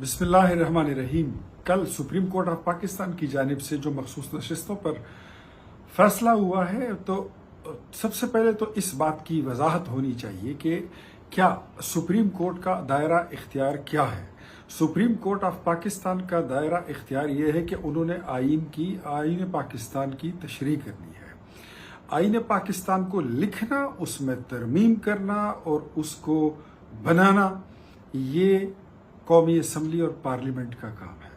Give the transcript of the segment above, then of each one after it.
बिस्मिल्लाहिर्रहमानिर्रहीम। कल supreme court of Pakistan की जानिब से जो मखसूस नशिस्तों पर फैसला हुआ है, तो सबसे पहले तो इस बात की वजाहत होनी चाहिए कि क्या सुप्रीम कोर्ट का दायरा इख्तियार क्या है। सुप्रीम कोर्ट ऑफ पाकिस्तान का दायरा इख्तियार ये है कि उन्होंने आईन पाकिस्तान की तशरीह करनी है। आईन पाकिस्तान को लिखना, उसमें तरमीम करना और उसको बनाना, ये कौमी असम्बली और पार्लियामेंट का काम है।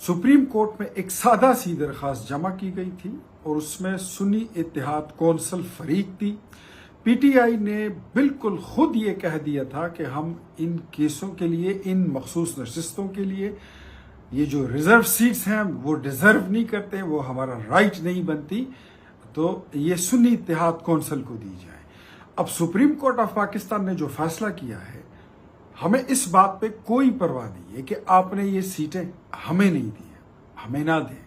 सुप्रीम कोर्ट में एक सादा सी दरख्वास्त जमा की गई थी और उसमें सुन्नी इत्तेहाद कौंसिल फरीक थी। पीटीआई ने बिल्कुल खुद ये कह दिया था कि हम इन केसों के लिए, इन मखसूस नशिस्तों के लिए, ये जो रिजर्व सीट्स हैं वो डिजर्व नहीं करते, वो हमारा राइट नहीं बनती, तो ये सुन्नी इत्तेहाद कौंसिल को दी जाए। अब सुप्रीम कोर्ट ऑफ पाकिस्तान ने जो फैसला किया है, हमें इस बात पे कोई परवाह नहीं है कि आपने ये सीटें हमें नहीं दी हैं, हमें ना दें,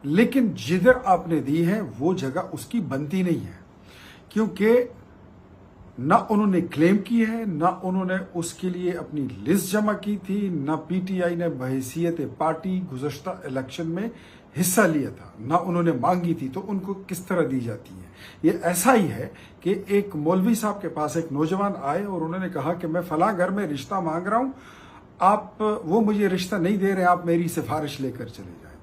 लेकिन जिधर आपने दी है वो जगह उसकी बनती नहीं है, क्योंकि ना उन्होंने क्लेम की है, ना उन्होंने उसके लिए अपनी लिस्ट जमा की थी, ना पीटीआई ने बहैसियत पार्टी गुज़श्ता इलेक्शन में हिस्सा लिया था, ना उन्होंने मांगी थी, तो उनको किस तरह दी जाती है। ये ऐसा ही है कि एक मौलवी साहब के पास एक नौजवान आए और उन्होंने कहा कि मैं फलां घर में रिश्ता मांग रहा हूं, वो मुझे रिश्ता नहीं दे रहे, आप मेरी सिफारिश लेकर चले जाएं।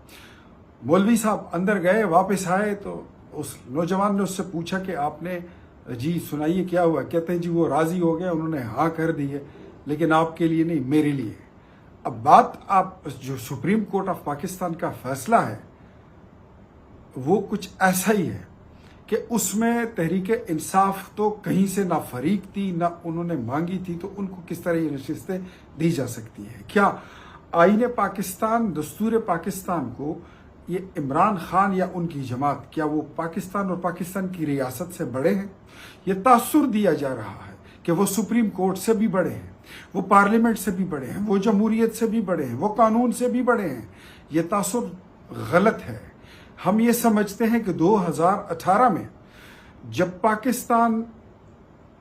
मौलवी साहब अंदर गए, वापस आए तो उस नौजवान ने उससे पूछा कि आपने जी सुनाइए क्या हुआ। कहते हैं जी वो राजी हो गए, उन्होंने हाँ कर दी है, लेकिन आपके लिए नहीं, मेरे लिए। अब बात, आप जो सुप्रीम कोर्ट ऑफ पाकिस्तान का फैसला है वो कुछ ऐसा ही है कि उसमें तहरीक इंसाफ तो कहीं से ना फरीक थी, ना उन्होंने मांगी थी, तो उनको किस तरह ये नशिस्तें दी जा सकती हैं। क्या आईन पाकिस्तान, दस्तूर पाकिस्तान को ये इमरान खान या उनकी जमात, क्या वो पाकिस्तान और पाकिस्तान की रियासत से बड़े हैं? ये तासुर दिया जा रहा है कि वो सुप्रीम कोर्ट से भी बड़े हैं, वो पार्लियामेंट से भी बड़े हैं, वो जमहूरियत से भी बड़े हैं, वो कानून से भी बड़े हैं। ये तासुर गलत है। हम ये समझते हैं कि 2018 में जब पाकिस्तान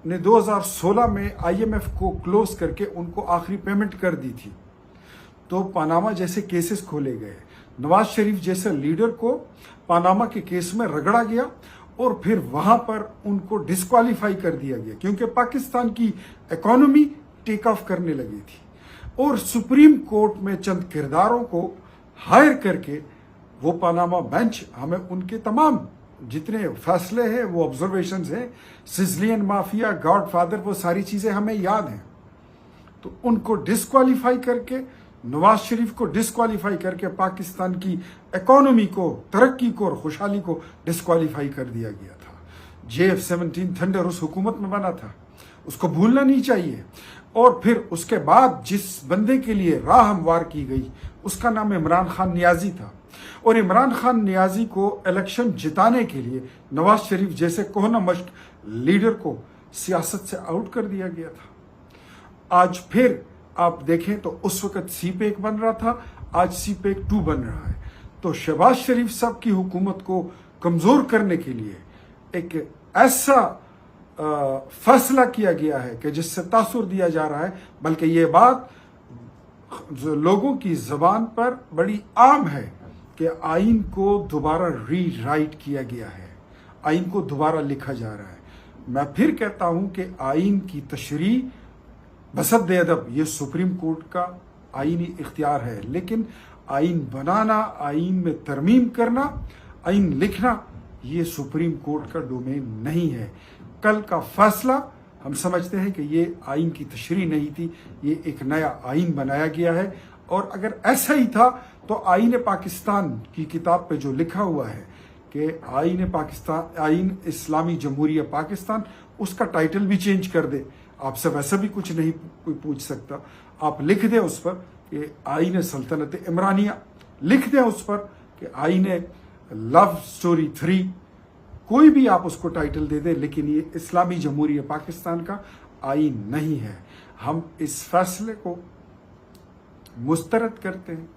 ने 2016 में आईएमएफ को क्लोज करके उनको आखिरी पेमेंट कर दी थी, तो पनामा जैसे केसेस खोले गए, नवाज शरीफ जैसे लीडर को पनामा के केस में रगड़ा गया और फिर वहां पर उनको डिस्क्वालीफाई कर दिया गया, क्योंकि पाकिस्तान की इकोनॉमी टेक ऑफ करने लगी थी। और सुप्रीम कोर्ट में चंद किरदारों को हायर करके वो पनामा बेंच हमें उनके तमाम जितने फैसले हैं, वो ऑब्जर्वेशंस हैं, सिजलियन माफिया, गॉडफादर, वो सारी चीजें हमें याद हैं, तो उनको डिस्क्वालीफाई करके, नवाज शरीफ को डिस्क्वालीफाई करके पाकिस्तान की इकोनॉमी को, तरक्की को और खुशहाली को डिस्क्वालीफाई कर दिया गया था। JF-17 थंडर उस हुकूमत में बना था, उसको भूलना नहीं चाहिए। और फिर उसके बाद जिस बंदे के लिए राह हमवार की गई, उसका नाम इमरान खान नियाजी था, और इमरान खान नियाजी को इलेक्शन जिताने के लिए नवाज शरीफ जैसे कोहना मश्क लीडर को सियासत से आउट कर दिया गया था। आज फिर आप देखें तो उस वक्त CPEC बन रहा था, आज CPEC 2 बन रहा है। तो शहबाज शरीफ साहब की हुकूमत को कमजोर करने के लिए एक ऐसा फैसला किया गया है कि जिससे तासुर दिया जा रहा है, बल्कि ये बात लोगों की जबान पर बड़ी आम है कि आइन को दोबारा रीराइट किया गया है, आइन को दोबारा लिखा जा रहा है। मैं फिर कहता हूं कि आइन की तशरीह बसद अदब ये सुप्रीम कोर्ट का आइनी इख्तियार है, लेकिन आइन बनाना, आइन में तरमीम करना, आइन लिखना, ये सुप्रीम कोर्ट का डोमेन नहीं है। कल का फैसला हम समझते हैं कि ये आइन की तशरीह नहीं थी, ये एक नया आइन बनाया गया है। और अगर ऐसा ही था तो आईन पाकिस्तान की किताब पे जो लिखा हुआ है कि आईन पाकिस्तान, आईन इस्लामी जमहूरियत पाकिस्तान, उसका टाइटल भी चेंज कर दे, आपसे वैसा भी कुछ नहीं कोई पूछ सकता। आप लिख दें उस पर कि आईन सल्तनत इमरानिया, लिख दें उस पर कि आईन लव स्टोरी 3, कोई भी आप उसको टाइटल दे दें, लेकिन ये इस्लामी जमहूरियत पाकिस्तान का आईन नहीं है। हम इस फैसले को मुस्तरद करते हैं,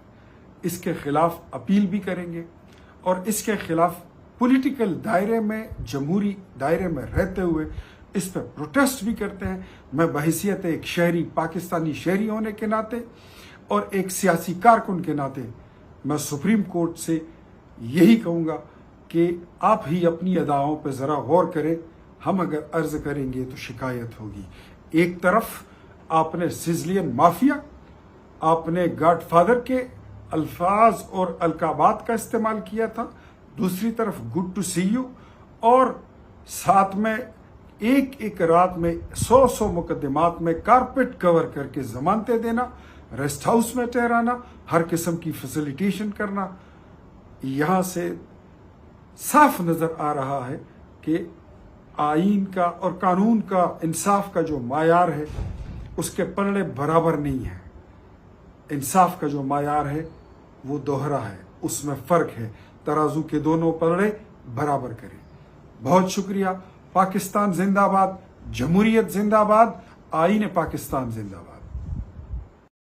इसके खिलाफ अपील भी करेंगे और इसके खिलाफ पॉलिटिकल दायरे में, जमहूरी दायरे में रहते हुए इस पर प्रोटेस्ट भी करते हैं। मैं बहैसियत एक शहरी, पाकिस्तानी शहरी होने के नाते اور ایک سیاسی کارکن کے ناطے میں سپریم کورٹ سے یہی کہوں گا کہ آپ ہی اپنی اداؤں پہ ذرا غور کریں. ہم اگر عرض کریں گے تو شکایت ہوگی. ایک طرف آپ نے سزلین مافیا، آپ نے گاڈ فادر کے الفاظ اور القابات کا استعمال کیا تھا، دوسری طرف گڈ ٹو سی یو، اور ساتھ میں ایک رات میں 100 مقدمات میں کارپیٹ کور کر کے ضمانتیں دینا، ریسٹ ہاؤس میں ٹھہرانا، ہر قسم کی فیسیلیٹیشن کرنا. یہاں سے صاف نظر آ رہا ہے کہ آئین کا اور قانون کا، انصاف کا جو معیار ہے اس کے پلڑے برابر نہیں ہے. انصاف کا جو معیار ہے وہ دوہرا ہے، اس میں فرق ہے. ترازو کے دونوں پلڑے برابر کریں. بہت شکریہ. پاکستان زندہ باد، جمہوریت زندہ باد، آئین پاکستان زندہ باد.